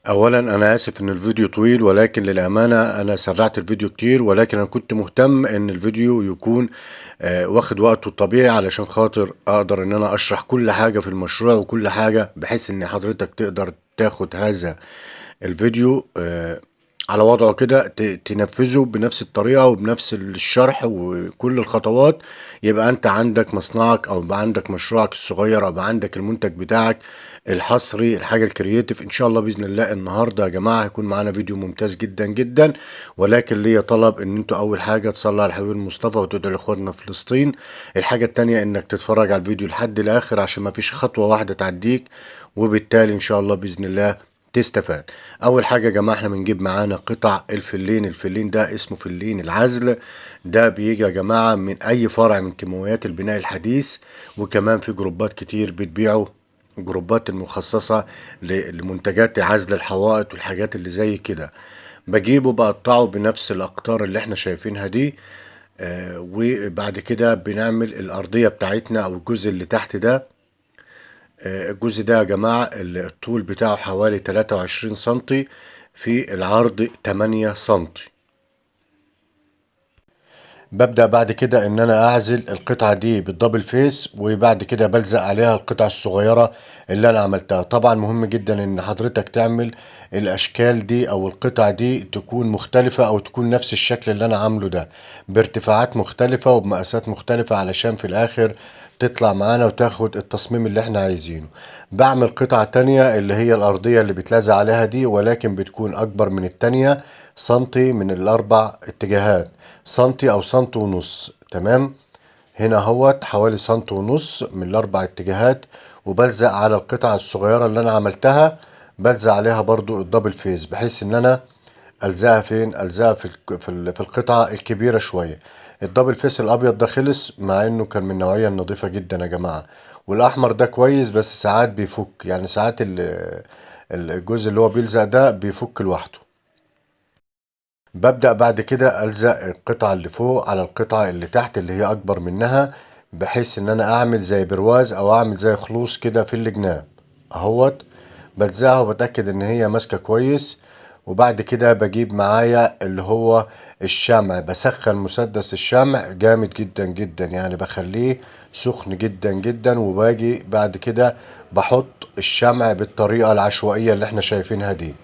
اولا انا اسف ان الفيديو طويل، ولكن للامانه انا سرعت الفيديو كتير، ولكن انا كنت مهتم ان الفيديو يكون واخد وقته الطبيعي علشان خاطر اقدر ان انا اشرح كل حاجه في المشروع وكل حاجه، بحيث ان حضرتك تقدر تاخد هذا الفيديو على وضعه كده، تنفذه بنفس الطريقة وبنفس الشرح وكل الخطوات. يبقى انت عندك مصنعك او يبقى عندك مشروعك الصغير او يبقى عندك المنتج بتاعك الحصري، الحاجة الكرياتيف. ان شاء الله بإذن الله النهاردة يا جماعة هيكون معانا فيديو ممتاز جدا جدا، ولكن ليا طلب ان انتوا اول حاجة تصلوا على الحبيب المصطفى وتدعوا لاخواتنا في فلسطين. الحاجة التانية انك تتفرج على الفيديو لحد الاخر عشان ما فيش خطوة واحدة تعديك، وبالتالي ان شاء الله بإذن الله تستفاد. اول حاجه يا جماعه احنا بنجيب معانا قطع الفلين. الفلين ده اسمه فلين العزل، ده بيجي يا جماعه من اي فرع من كيماويات البناء الحديث، وكمان في جروبات كتير بتبيعه، جروبات المخصصه لمنتجات عزل الحوائط والحاجات اللي زي كده. بجيبه بقطعه بنفس الاقطار اللي احنا شايفينها دي. وبعد كده بنعمل الارضيه بتاعتنا او الجزء اللي تحت ده. الجزء ده يا جماعة الطول بتاعه حوالي 23 سنتي، في العرض 8 سنتي. ببدأ بعد كده ان انا اعزل القطعة دي بالدبل فيس، وبعد كده بلزق عليها القطع الصغيرة اللي انا عملتها. طبعا مهم جدا ان حضرتك تعمل الاشكال دي او القطع دي تكون مختلفة او تكون نفس الشكل اللي انا عامله ده، بارتفاعات مختلفة وبمقاسات مختلفة، علشان في الاخر تطلع معانا وتاخد التصميم اللي احنا عايزينه. بعمل قطعة تانية اللي هي الارضية اللي بتلزق عليها دي، ولكن بتكون اكبر من التانية سنتي من الاربع اتجاهات، سنتي او سنتي ونص. تمام. هنا اهوت حوالي سنتي ونص من الاربع اتجاهات، وبلزق على القطع الصغيرة اللي انا عملتها، بلزق عليها برضو الدبل فيس، بحيث ان انا الزقها فين، الزقها في القطعة الكبيرة شوية. الدبل فيس الابيض ده خلص، مع انه كان من النوعية النظيفة جدا يا جماعة. والاحمر ده كويس، بس ساعات بيفك، يعني ساعات الجزء اللي هو بيلزق ده بيفك لوحده. ببدأ بعد كده ألزق القطعة اللي فوق على القطعة اللي تحت اللي هي أكبر منها، بحيث إن أنا أعمل زي برواز أو أعمل زي خلوص كده في الجناب أهوت. بلزقها وبتأكد إن هي ماسكة كويس. وبعد كده بجيب معايا اللي هو الشمع، بسخن مسدس الشمع جامد جدا جدا، يعني بخليه سخن جدا جدا، وباجي بعد كده بحط الشمع بالطريقة العشوائية اللي احنا شايفينها دي.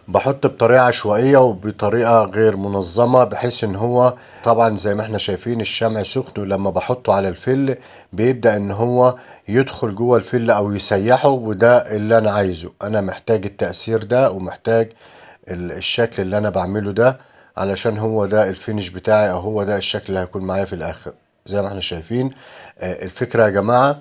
بحط بطريقة عشوائية وبطريقة غير منظمة، بحيث ان هو طبعا زي ما احنا شايفين الشمع سخن، ولما بحطه على الفل بيبدأ ان هو يدخل جوه الفل او يسيحه، وده اللي انا عايزه. انا محتاج التأثير ده ومحتاج الشكل اللي انا بعمله ده، علشان هو ده الفينش بتاعي، او هو ده الشكل اللي هيكون معايا في الاخر. زي ما احنا شايفين الفكرة يا جماعة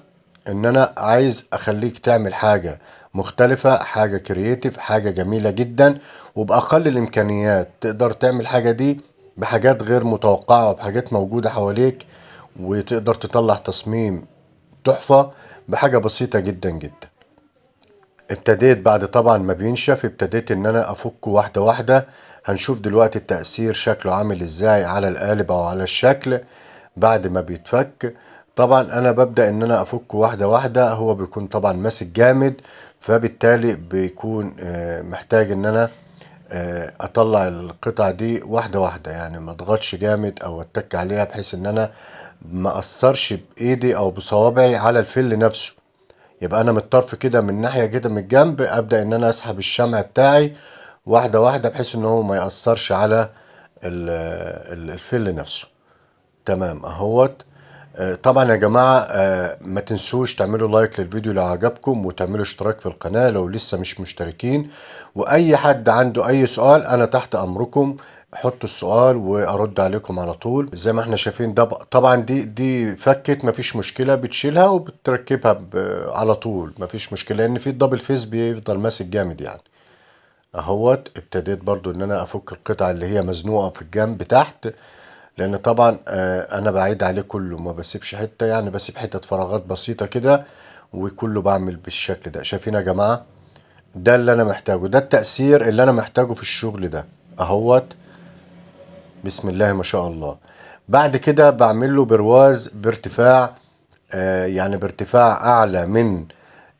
ان انا عايز اخليك تعمل حاجة مختلفة، حاجة كرييتيف، حاجة جميلة جدا، وبأقل الامكانيات تقدر تعمل حاجة دي بحاجات غير متوقعة وبحاجات موجودة حواليك، وتقدر تطلع تصميم تحفة بحاجة بسيطة جدا جدا. ابتديت بعد طبعا ما بينشف، ابتديت ان انا افكه واحدة واحدة. هنشوف دلوقتي التأثير شكله عامل ازاي على القالب او على الشكل بعد ما بيتفك. طبعا انا ببدأ ان انا افكه واحدة واحدة، هو بيكون طبعا ماسك جامد، فبالتالي بيكون محتاج ان انا اطلع القطع دي واحدة واحدة، يعني ما اضغطش جامد او اتك عليها، بحيث ان انا ما اثرش بايدي او بصوابعي على الفل نفسه. يبقى انا من الطرف كده، من ناحية كده من الجنب، ابدأ ان انا اسحب الشمع بتاعي واحدة واحدة، بحيث ان هو ما يأثرش على الفل نفسه. تمام اهوت. طبعا يا جماعة ما تنسوش تعملوا لايك للفيديو لو عجبكم، وتعملوا اشتراك في القناة لو لسه مش مشتركين. واي حد عنده اي سؤال انا تحت امركم، حطوا السؤال وارد عليكم على طول. زي ما احنا شايفين ده طبعا دي فكت، مفيش مشكلة، بتشيلها وبتركبها على طول، مفيش مشكلة، لان في الدبل فيس بيفضل ماسك جامد يعني. اهوت ابتديت برضو ان انا افك القطعة اللي هي مزنوقة في الجنب تحت، لان طبعا انا بعيد عليه كله، ما بسيبش حتة، يعني بسيب حتة فراغات بسيطة كده، وكله بعمل بالشكل ده. شايفين يا جماعة؟ ده اللي انا محتاجه، ده التأثير اللي انا محتاجه في الشغل ده اهوت. بسم الله ما شاء الله. بعد كده بعمل له برواز بارتفاع، يعني بارتفاع اعلى من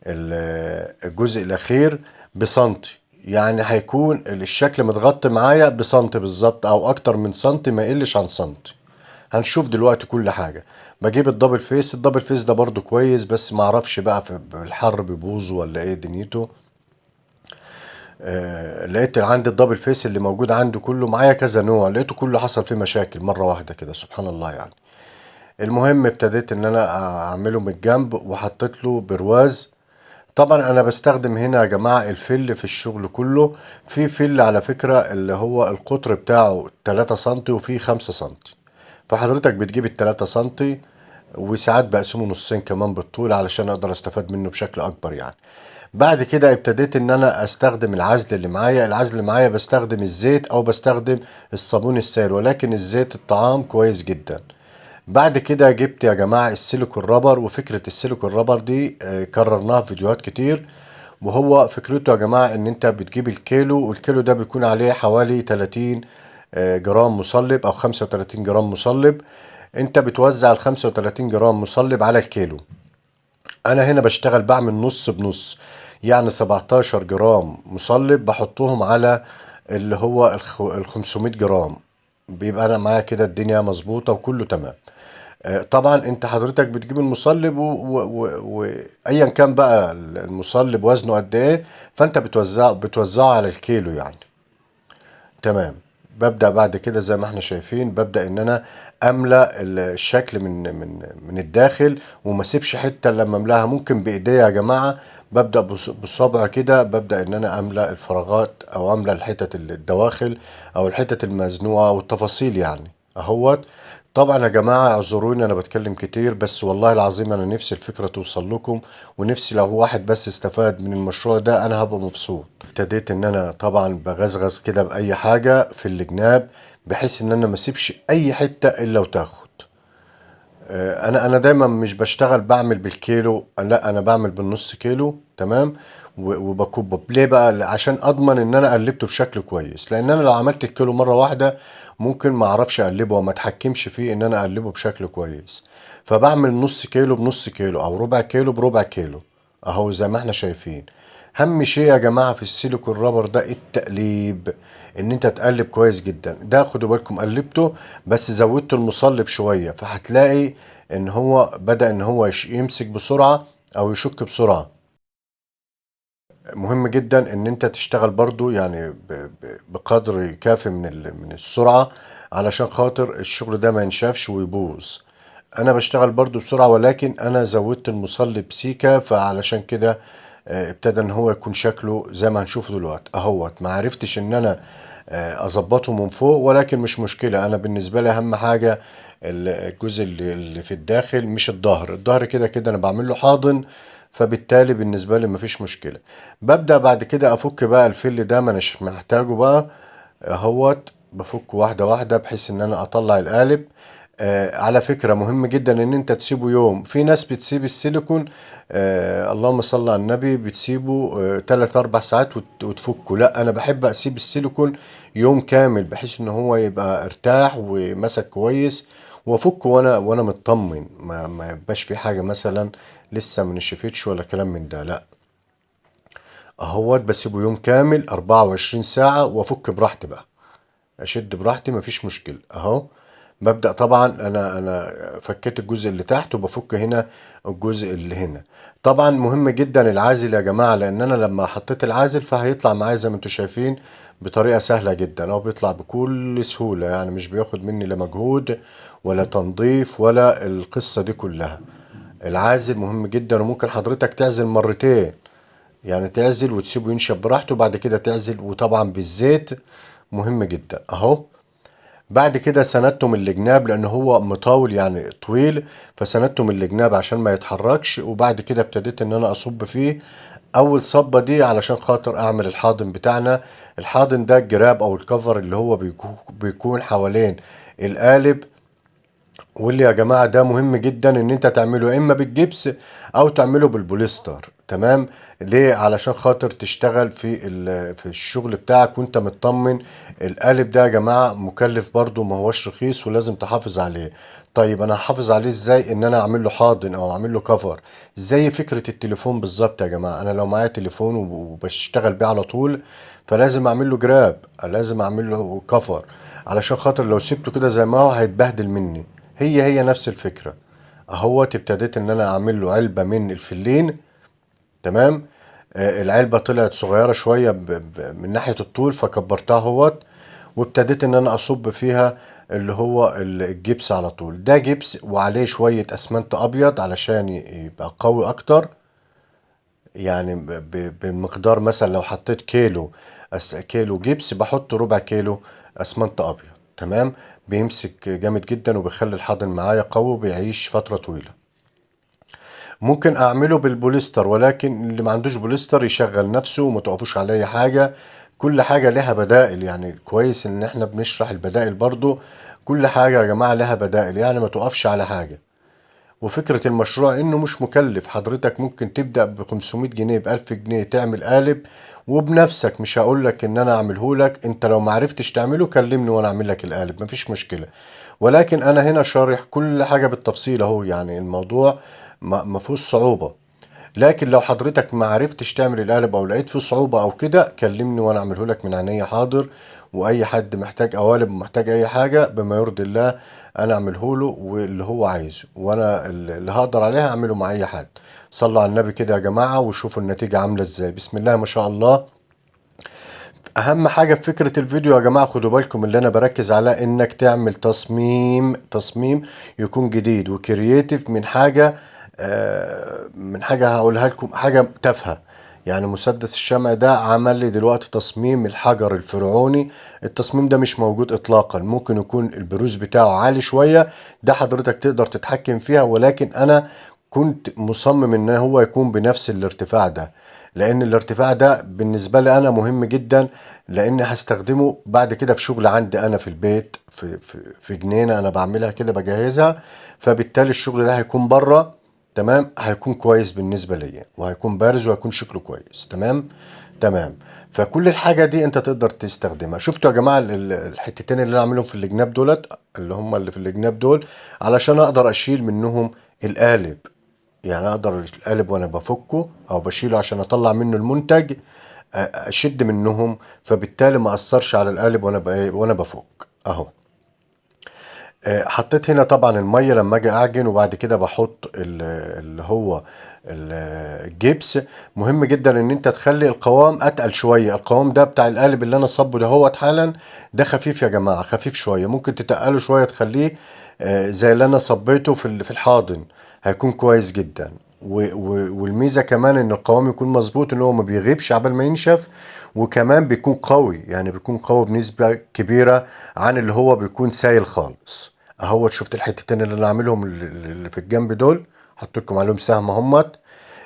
الجزء الاخير بسنتي، يعني هيكون الشكل متغطي معايا بسنتي بالظبط او اكتر من سنتي، ما يقلش عن سنتي. هنشوف دلوقتي كل حاجة. بجيب الدبل فيس، الدبل فيس ده برضو كويس، بس معرفش بقى في الحر بيبوظ ولا ايه دنيته. لقيت عندي الدبل فيس اللي موجود عنده كله، معايا كذا نوع، لقيته كله حصل فيه مشاكل مرة واحدة كده، سبحان الله يعني. المهم ابتديت ان انا اعمله من الجنب وحطيت له برواز. طبعا انا بستخدم هنا يا جماعة الفل في الشغل كله. في فل على فكرة اللي هو القطر بتاعه 3 سنتي وفي 5 سنتي، فحضرتك بتجيب ال3 سنتي، وساعات بقسمه نصين كمان بالطول علشان اقدر استفاد منه بشكل اكبر يعني. بعد كده ابتديت ان انا استخدم العزل اللي معايا. العزل اللي معايا بستخدم الزيت او بستخدم الصابون السائل، ولكن الزيت الطعام كويس جدا. بعد كده جبت يا جماعة السيليكون رابر. وفكرة السيليكون رابر دي كررناها في فيديوهات كتير. وهو فكرته يا جماعة ان انت بتجيب الكيلو، والكيلو ده بيكون عليه حوالي 30 جرام مصلب او 35 جرام مصلب. انت بتوزع ال 35 جرام مصلب على الكيلو. انا هنا بشتغل بعمل نص بنص، يعني 17 جرام مصلب بحطهم على اللي هو ال 500 جرام. بيبقى انا معايا كده الدنيا مظبوطة وكله تمام. طبعا انت حضرتك بتجيب المصلب وايا كان بقى المصلب وزنه قد ايه، فانت بتوزعه على الكيلو يعني. تمام. ببدأ بعد كده زي ما احنا شايفين، ببدأ ان انا املأ الشكل من الداخل، وما اسيبش حتة لما املاها. ممكن بايديا يا جماعة، ببدأ بصبع كده، ببدأ ان انا املأ الفراغات او املأ الحتت الدواخل او الحتت المزنوقة والتفاصيل يعني اهوت. طبعا يا جماعة اعذروني انا بتكلم كتير، بس والله العظيم انا نفسي الفكرة توصل لكم، ونفسي لو واحد بس استفاد من المشروع ده انا هبقى مبسوط. ابتديت ان انا طبعا بغزغز كده باي حاجة في الجناب، بحيث ان انا ما اسيبش اي حتة الا وتاخد. انا دايما مش بشتغل بعمل بالكيلو، لا انا بعمل بالنص كيلو، تمام. وبكب ليه بقى؟ عشان اضمن ان انا قلبته بشكل كويس، لان انا لو عملت الكيلو مره واحده ممكن ما اعرفش اقلبه وما اتحكمش فيه ان انا اقلبه بشكل كويس. فبعمل نص كيلو بنص كيلو او ربع كيلو بربع كيلو، اهو زي ما احنا شايفين. اهم شيء يا جماعه في السيليكون رابر ده التقليب، ان انت تقلب كويس جدا. ده خدوا بالكم قلبته، بس زودت المصلب شويه، فهتلاقي ان هو بدأ ان هو يمسك بسرعه او يشك بسرعه. مهم جدا ان انت تشتغل برضو يعني بقدر كافي من السرعه، علشان خاطر الشغل ده ما ينشافش ويبوظ. انا بشتغل برضو بسرعة، ولكن انا زودت المصلب سيكا، فعلشان كده ابتدى ان هو يكون شكله زي ما هنشوف دلوقتي اهوت. ما عرفتش ان انا اظبطه من فوق، ولكن مش مشكلة. انا بالنسبة لي اهم حاجة الجزء اللي في الداخل، مش الظهر. الظهر كده كده انا بعمل له حاضن، فبالتالي بالنسبة لي مفيش مشكلة. ببدأ بعد كده افك بقى الفل ده، ما اناش محتاجه بقى اهوت. بفكه واحدة واحدة بحيث ان انا اطلع القالب. على فكرة مهم جدا ان انت تسيبه يوم. في ناس بتسيب السيليكون، اللهم صل على النبي، بتسيبه 3 4 ساعات وتفكه. لا انا بحب اسيب السيليكون يوم كامل، بحيث ان هو يبقى ارتاح ومسك كويس، وافكه وانا مطمن، ما يبقاش في حاجة مثلا لسه ما نشفتش ولا كلام من ده، لا. اهوت بسيبه يوم كامل 24 ساعة وافك براحتي بقى، اشد براحتي مفيش مشكله اهو. ببدأ طبعا انا فكيت الجزء اللي تحت، وبفك هنا الجزء اللي هنا. طبعا مهم جدا العازل يا جماعه، لان انا لما حطيت العازل فهيطلع معايا زي ما انتم شايفين بطريقه سهله جدا، او بيطلع بكل سهوله، يعني مش بياخد مني لا مجهود ولا تنظيف ولا القصه دي كلها. العازل مهم جدا، وممكن حضرتك تعزل مرتين، يعني تعزل وتسيبه ينشف براحته، بعد كده تعزل، وطبعا بالزيت مهم جدا اهو. بعد كده سندته من الجناب لان هو مطاول يعني طويل، فسندته من الجناب عشان ما يتحركش. وبعد كده ابتديت ان انا اصب فيه اول صبة دي علشان خاطر اعمل الحاضن بتاعنا. الحاضن ده الجراب او الكفر اللي هو بيكون حوالين القالب. واللي يا جماعة ده مهم جدا ان انت تعمله اما بالجبس او تعمله بالبوليستر. تمام. ليه؟ علشان خاطر تشتغل في الشغل بتاعك وانت مطمن. القالب ده يا جماعة مكلف برضو، ما هوش رخيص ولازم تحافظ عليه. طيب انا هحافظ عليه ازاي؟ ان انا اعمل له حاضن او اعمل له كفر، زي فكرة التليفون بالظبط يا جماعة. انا لو معايا تليفون وبشتغل بيه على طول، فلازم اعمل له جراب، لازم اعمل له كفر، علشان خاطر لو سبته كده زي ما هو هيتبهدل مني. هي نفس الفكرة. اهوت ابتديت ان انا اعمل له علبة من الفلين. تمام. العلبة طلعت صغيرة شوية من ناحية الطول، فكبرتها اهوت، وابتديت ان انا اصب فيها اللي هو الجبس على طول. ده جبس وعليه شوية اسمنت ابيض علشان يبقى قوي اكتر. يعني بمقدار مثلا لو حطيت كيلو كيلو جبس، بحط ربع كيلو اسمنت ابيض. تمام. بيمسك جامد جدا وبيخلي الحاضن معايا قوي وبيعيش فترة طويلة. ممكن اعمله بالبوليستر، ولكن اللي ما عندوش بوليستر يشغل نفسه وما توقفوش على اي حاجة. كل حاجة لها بدائل، يعني كويس ان احنا بنشرح البدائل برضو. كل حاجة يا جماعة لها بدائل، يعني ما توقفش على حاجة. وفكرة المشروع انه مش مكلف، حضرتك ممكن تبدأ ب 500 جنيه ب 1000 جنيه تعمل قالب وبنفسك. مش هقولك ان انا اعمله لك، انت لو معرفتش تعمله كلمني وانا اعمل لك القالب، مفيش مشكلة. ولكن انا هنا شارح كل حاجة بالتفصيل اهو، يعني الموضوع ما فيهوش صعوبة. لكن لو حضرتك ما عرفتش تعمل القالب او لقيت فيه صعوبة او كده، كلمني وانا اعمله لك من عينيا حاضر. واي حد محتاج قوالب ومحتاج اي حاجة بما يرضي الله، انا اعمله له واللي هو عايزه، وانا اللي هقدر عليها اعمله مع اي حد. صلوا على النبي كده يا جماعة وشوفوا النتيجة عاملة ازاي. بسم الله ما شاء الله. اهم حاجة في فكرة الفيديو يا جماعة، خدوا بالكم اللي انا بركز على انك تعمل تصميم يكون جديد وكرييتيف، من حاجة هقولها لكم حاجة تافهة. يعني مسدس الشمع ده عمل لي دلوقتي تصميم الحجر الفرعوني. التصميم ده مش موجود اطلاقا. ممكن يكون البروز بتاعه عالي شوية، ده حضرتك تقدر تتحكم فيها، ولكن انا كنت مصمم ان هو يكون بنفس الارتفاع ده، لان الارتفاع ده بالنسبة لي انا مهم جدا، لان هستخدمه بعد كده في شغل عندي انا في البيت، في جنينة انا بعملها كده بجهزها. فبالتالي الشغل ده هيكون بره. تمام. هيكون كويس بالنسبة ليا وهيكون بارز وهيكون شكله كويس. تمام. تمام. فكل الحاجة دي انت تقدر تستخدمها. شفتوا يا جماعة الحتتين اللي انا عاملهم في الجناب دولت، اللي هم اللي في الجناب دول، علشان اقدر اشيل منهم القالب. يعني اقدر القالب وانا بفكه او بشيله عشان اطلع منه المنتج، اشد منهم، فبالتالي ما اثرش على القالب وانا بفك اهو. حطيت هنا طبعا الميه لما اجي اعجن، وبعد كده بحط اللي هو الجبس. مهم جدا ان انت تخلي القوام اتقل شويه. القوام ده بتاع القالب اللي انا صبه ده هو حالا، ده خفيف يا جماعه، خفيف شويه. ممكن تتقله شويه تخليه زي اللي انا صبيته في الحاضن، هيكون كويس جدا. والميزه كمان ان القوام يكون مظبوط، ان هو ما بيغيبش عبال ما ينشف، وكمان بيكون قوي، يعني بيكون قوي بنسبه كبيره عن اللي هو بيكون سايل خالص. اهو شفت الحتتين اللي انا عاملهم اللي في الجنب دول، حط لكم عليهم سهم همت.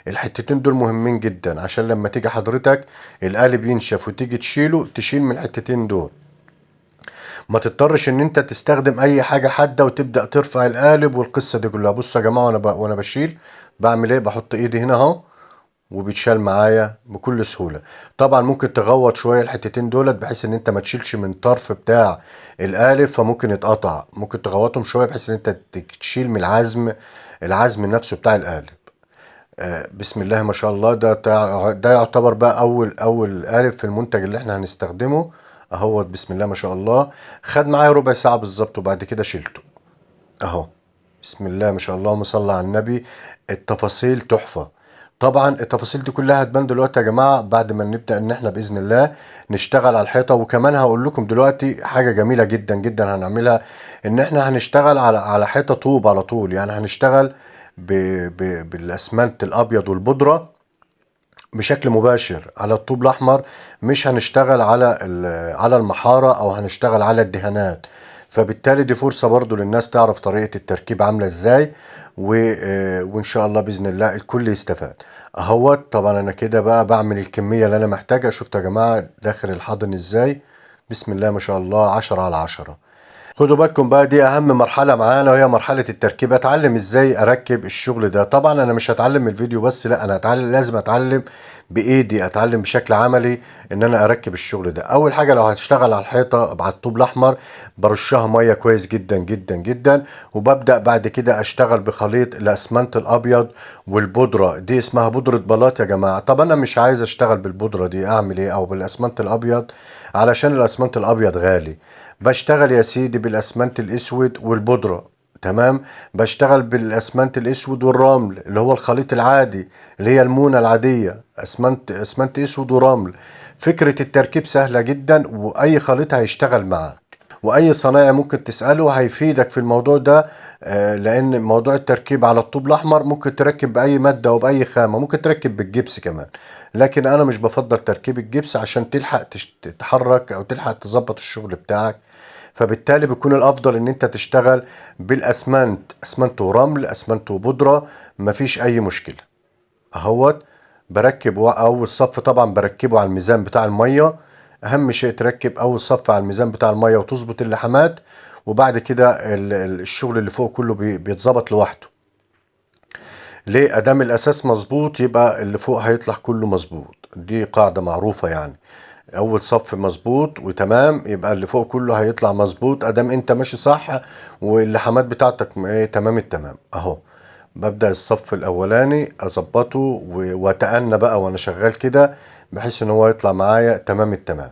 الحتتين دول مهمين جدا، عشان لما تيجي حضرتك القالب ينشف وتيجي تشيله، تشيل من الحتتين دول، ما تضطرش ان انت تستخدم اي حاجه حاده وتبدا ترفع القالب والقصه دي كلها. بصوا يا جماعه، وانا بشيل بعمل ايه؟ بحط ايدي هنا اهو، وبيتشال معايا بكل سهولة. طبعا ممكن تغوط شوية الحتتين دولت بحيث ان انت ما تشيلش من طرف بتاع القالب، فممكن يتقطع. ممكن تغوطهم شوية بحيث ان انت تشيل من العزم نفسه بتاع القالب. بسم الله ما شاء الله. ده يعتبر بقى اول قالب في المنتج اللي احنا هنستخدمه اهوت. بسم الله ما شاء الله. خد معايا ربع ساعة بالظبط وبعد كده شيلته اهو. بسم الله ما شاء الله، اللهم صل على النبي. التفاصيل تحفة. طبعا التفاصيل دي كلها هتبان دلوقتي يا جماعة بعد ما نبدأ ان احنا بإذن الله نشتغل على الحيطة. وكمان هقول لكم دلوقتي حاجة جميلة جدا جدا هنعملها، ان احنا هنشتغل على حيطة طوب على طول. يعني هنشتغل بالاسمنت الابيض والبودرة بشكل مباشر على الطوب الاحمر. مش هنشتغل على المحاره او هنشتغل على الدهانات. فبالتالي دي فرصه برضو للناس تعرف طريقه التركيب عامله ازاي، وان شاء الله باذن الله الكل يستفاد اهوت. طبعا انا كده بقى بعمل الكميه اللي انا محتاجها. شفتوا يا جماعه داخل الحاضن ازاي؟ بسم الله ما شاء الله، 10 على 10. خدوا بالكم بقى، دي اهم مرحلة معانا وهي مرحلة التركيب. اتعلم ازاي اركب الشغل ده. طبعا انا مش هتعلم من الفيديو بس، لا انا هتعلم، لازم اتعلم بايدي، اتعلم بشكل عملي ان انا اركب الشغل ده. اول حاجة لو هتشتغل على الحيطة على الطوب الاحمر، برشها مية كويس جدا جدا جدا، وببدأ بعد كده اشتغل بخليط الاسمنت الابيض والبودرة. دي اسمها بودرة بلاط يا جماعة. طب انا مش عايز اشتغل بالبودرة دي، اعمل ايه؟ او بالاسمنت الابيض، علشان الاسمنت الابيض غالي. بشتغل يا سيدي بالاسمنت الاسود والبودرة. تمام. بشتغل بالاسمنت الاسود والرمل اللي هو الخليط العادي، اللي هي المونة العادية، اسمنت اسود ورمل. فكرة التركيب سهلة جدا، واي خليط هيشتغل معاك، واي صنايعي ممكن تسأله هيفيدك في الموضوع ده. لان موضوع التركيب على الطوب الاحمر ممكن تركب باي مادة او باي خامة، ممكن تركب بالجبس كمان. لكن انا مش بفضل تركيب الجبس عشان تلحق تتحرك او تلحق تظبط الشغل بتاعك. فبالتالي بيكون الافضل ان انت تشتغل بالاسمنت، اسمنت ورمل، اسمنت وبودرة، مفيش اي مشكلة. اهوت بركب اول صف، طبعا بركبه على الميزان بتاع المية. اهم شيء تركب اول صف على الميزان بتاع المية وتظبط اللحامات، وبعد كده الشغل اللي فوق كله بيتظبط لوحده. ليه؟ ادام الاساس مظبوط يبقى اللي فوق هيطلع كله مظبوط. دي قاعدة معروفة يعني. اول صف مظبوط وتمام، يبقى اللي فوق كله هيطلع مظبوط ادام انت ماشي صح، واللحامات بتاعتك ايه، تمام التمام. اهو ببدأ الصف الاولاني اظبطه واتأنى بقى وانا شغال كده، بحيث ان هو يطلع معايا تمام التمام.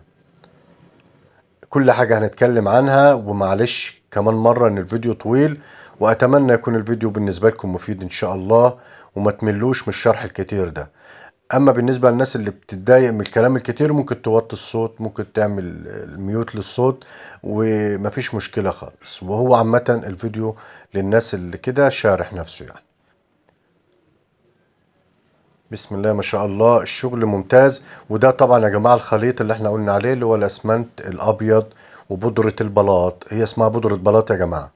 كل حاجة هنتكلم عنها، ومعلش كمان مرة ان الفيديو طويل، واتمنى يكون الفيديو بالنسبة لكم مفيد ان شاء الله، وما تملوش من الشرح الكتير ده. اما بالنسبة للناس اللي بتتضايق من الكلام الكتير، ممكن توطي الصوت، ممكن تعمل الميوت للصوت، ومفيش مشكلة خالص. وهو عامة الفيديو للناس اللي كده شارح نفسه يعني. بسم الله ما شاء الله، الشغل ممتاز. وده طبعا يا جماعة الخليط اللي احنا قلنا عليه، اللي هو الاسمنت الابيض وبودرة البلاط. هي اسمها بودرة بلاط يا جماعة.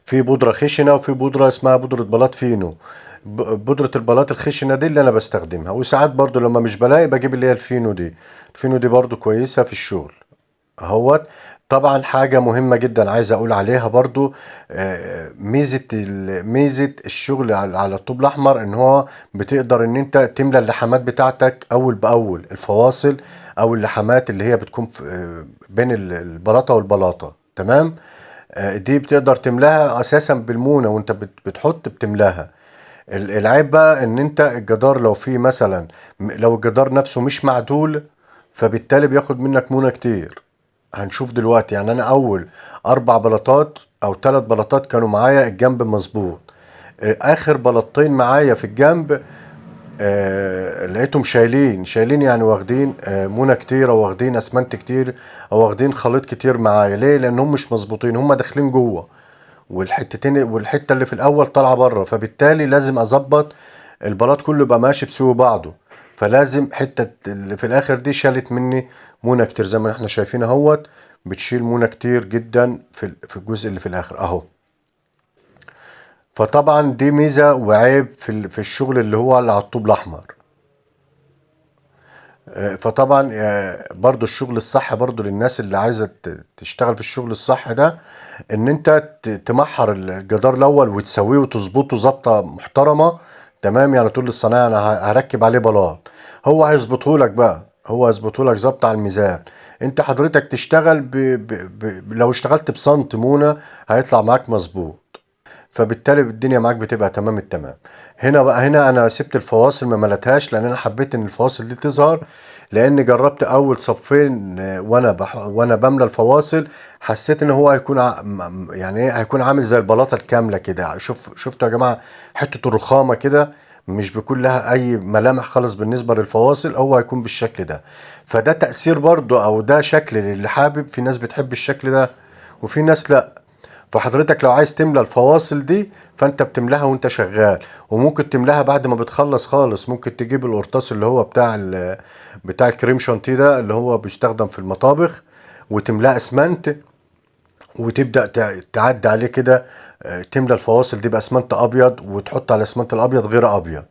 في بودرة خشنة وفي بودرة اسمها بودرة بلاط فينو. بودرة البلاط الخشنة دي اللي انا بستخدمها، وساعات برضو لما مش بلاقي بجيب اللي هي الفينو دي. الفينو دي برضو كويسة في الشغل. اهوت. طبعا حاجة مهمة جدا عايز اقول عليها برضو، ميزة الشغل على الطوب الاحمر، ان هو بتقدر ان انت تملى اللحامات بتاعتك اول باول، الفواصل او اللحامات اللي هي بتكون بين البلاطة والبلاطة. تمام. دي بتقدر تملاها اساسا بالمونة، وانت بتحط بتملاها. العيب بقى ان انت الجدار لو فيه مثلا، لو الجدار نفسه مش معدول، فبالتالي بياخد منك مونة كتير. هنشوف دلوقتي. يعني انا اول 4 بلاطات او 3 بلاطات كانوا معايا الجنب مظبوط. اخر بلاطتين معايا في الجنب لقيتهم شايلين يعني، واخدين مونة كتير، او واخدين اسمنت كتير، او واخدين خليط كتير معايا. ليه؟ لانهم مش مظبوطين، هم داخلين جوه، والحته اللي في الاول طالعه بره. فبالتالي لازم اظبط البلاط كله يبقى ماشي بسوي بعضه. فلازم حته اللي في الاخر دي شالت مني مونه كتير، زي ما احنا شايفين اهوت. بتشيل مونه كتير جدا في الجزء اللي في الاخر اهو. فطبعا دي ميزه وعيب في الشغل اللي هو اللي على الطوب الاحمر. فطبعا برضو الشغل الصح برضو للناس اللي عايزة تشتغل في الشغل الصح ده، ان انت تمحر الجدار الاول وتسويه وتظبطه ظبطة محترمة. تمام. يعني تقول للصنايعي انا هركب عليه بلاط، هو هيظبطه لك بقى، هو هيظبطه لك ظبط على الميزان. انت حضرتك تشتغل لو اشتغلت بسنت مونة هيطلع معاك مظبوط. فبالتالي الدنيا معاك بتبقى تمام التمام. هنا بقى، هنا انا سبت الفواصل ما ملتهاش، لان انا حبيت ان الفواصل دي تظهر. لان جربت اول صفين وانا بملى الفواصل، حسيت ان هو هيكون يعني ايه، هيكون عامل زي البلاطه الكامله كده. شفتوا يا جماعه حته الرخامه كده، مش بيكون لها اي ملامح خالص بالنسبه للفواصل، هو هيكون بالشكل ده. فده تأثير برضو، او ده شكل اللي حابب. في ناس بتحب الشكل ده وفي ناس لا. فحضرتك لو عايز تملى الفواصل دي، فانت بتملاها وانت شغال. وممكن تملاها بعد ما بتخلص خالص. ممكن تجيب القرطاس اللي هو بتاع الكريم شانتيه ده، اللي هو بيستخدم في المطابخ، وتملاه اسمنت، وتبدأ تعدي عليه كده. تملى الفواصل دي باسمنت ابيض، وتحط على الاسمنت الابيض غير ابيض.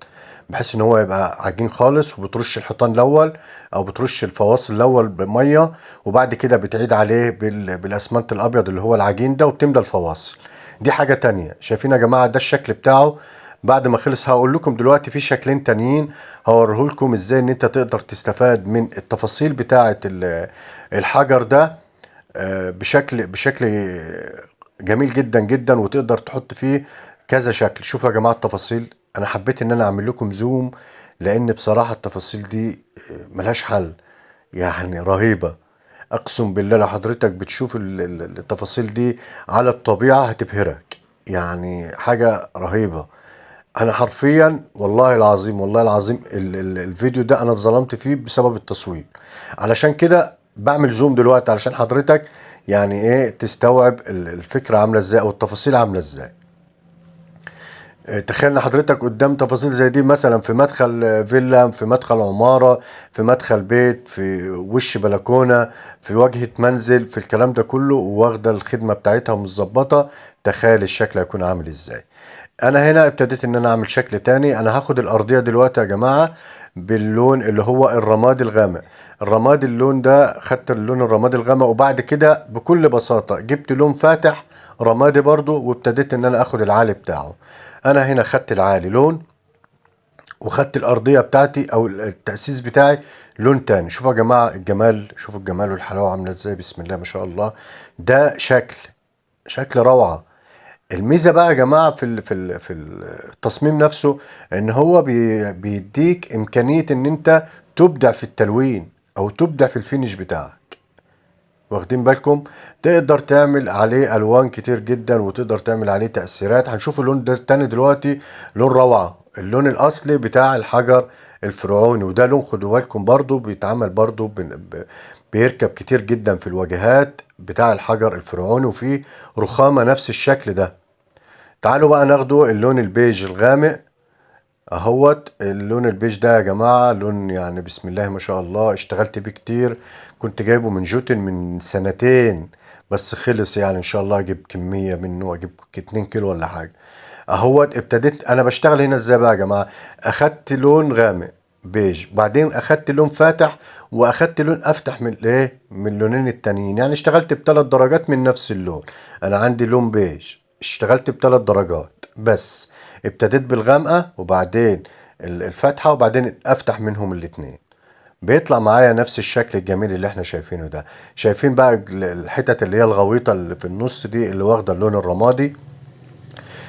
بحيث ان هو يبقى عجين خالص، وبترش الحيطان الاول او بترش الفواصل الاول بميه، وبعد كده بتعيد عليه بالاسمنت الابيض اللي هو العجين ده، وبتملى الفواصل. دي حاجة تانية. شايفين يا جماعة ده الشكل بتاعه بعد ما خلص. هقول لكم دلوقتي في شكلين تانيين هوريه لكم ازاي ان انت تقدر تستفاد من التفاصيل بتاعة الحجر ده بشكل جميل جدا جدا، وتقدر تحط فيه كذا شكل. شوفوا يا جماعة التفاصيل، انا حبيت ان انا اعمل لكم زوم، لان بصراحة التفاصيل دي ملهاش حل، يعني رهيبة. اقسم بالله لو حضرتك بتشوف التفاصيل دي على الطبيعة هتبهرك، يعني حاجة رهيبة. انا حرفيا والله العظيم والله العظيم الفيديو ده انا اتظلمت فيه بسبب التصوير. علشان كده بعمل زوم دلوقتي علشان حضرتك يعني ايه تستوعب الفكرة عاملة ازاي او التفاصيل عاملة ازاي. تخيل ان حضرتك قدام تفاصيل زي دي، مثلا في مدخل فيلا، في مدخل عمارة، في مدخل بيت، في وش بلكونة، في واجهة منزل، في الكلام ده كله، واخدة الخدمة بتاعتها ومظبطة. تخيل الشكل هيكون عامل ازاي. انا هنا ابتديت ان انا اعمل شكل تاني. انا هاخد الارضية دلوقتي يا جماعة باللون اللي هو الرمادي الغامق. الرمادي اللون ده، خدت اللون الرمادي الغامق، وبعد كده بكل بساطة جبت لون فاتح رمادي برضو، وابتديت ان انا اخد العالي بتاعه. انا هنا خدت العالي لون، وخدت الارضية بتاعتي او التأسيس بتاعي لون تاني. شوفوا يا جماعة الجمال، شوفوا الجمال والحلاوة عاملة ازاي، بسم الله ما شاء الله. ده شكل روعة. الميزه بقى يا جماعه في التصميم نفسه، ان هو بيديك امكانيه ان انت تبدع في التلوين او تبدع في الفينش بتاعك. واخدين بالكم؟ تقدر تعمل عليه الوان كتير جدا، وتقدر تعمل عليه تأثيرات. هنشوف اللون ده التاني دلوقتي، لون روعة. اللون الاصلي بتاع الحجر الفرعوني، وده لون خدوا بالكم برضو بيتعمل برضو بيركب كتير جدا في الواجهات بتاع الحجر الفرعوني، وفيه رخامة نفس الشكل ده. تعالوا بقى ناخدوا اللون البيج الغامق اهوت. اللون البيج ده يا جماعة لون يعني بسم الله ما شاء الله، اشتغلت بيه كتير. كنت جايبه من جوتن من سنتين، بس خلص، يعني ان شاء الله اجيب كمية منه، اجيب 2 كيلو ولا حاجة. اهوت ابتديت انا بشتغل هنا ازاي بقى يا جماعة. اخدت لون غامق بيج، بعدين اخدت لون فاتح، واخدت لون افتح من الايه من اللونين التانيين، يعني اشتغلت بثلاث درجات من نفس اللون. انا عندي لون بيج اشتغلت بثلاث درجات بس. ابتديت بالغامقة، وبعدين الفاتحة، وبعدين افتح منهم الاتنين. بيطلع معايا نفس الشكل الجميل اللي احنا شايفينه ده. شايفين بقى الحتت اللي هي الغويطة اللي في النص دي اللي واخدة اللون الرمادي،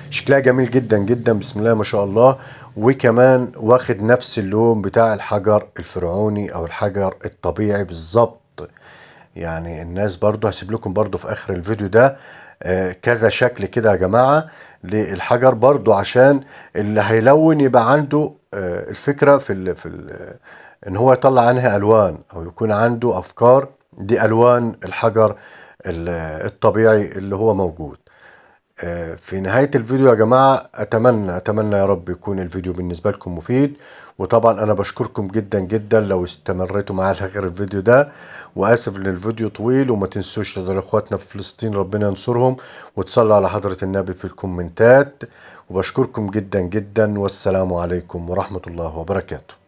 شكلها جميل جدا جدا بسم الله ما شاء الله. وكمان واخد نفس اللون بتاع الحجر الفرعوني او الحجر الطبيعي بالظبط. يعني الناس برضو هسيب لكم برضو في اخر الفيديو ده كذا شكل كده يا جماعة للحجر، برضو عشان اللي هيلون يبقى عنده الفكرة ان هو يطلع عنها الوان، او يكون عنده افكار دي الوان الحجر الطبيعي اللي هو موجود. في نهاية الفيديو يا جماعة أتمنى يا رب يكون الفيديو بالنسبة لكم مفيد. وطبعا أنا بشكركم جدا جدا لو استمريتوا معايا لآخر الفيديو ده. وآسف إن الفيديو طويل، وما تنسوش تدعوا إخواتنا في فلسطين ربنا ينصرهم، وتصلوا على حضرة النبي في الكومنتات. وبشكركم جدا جدا، والسلام عليكم ورحمة الله وبركاته.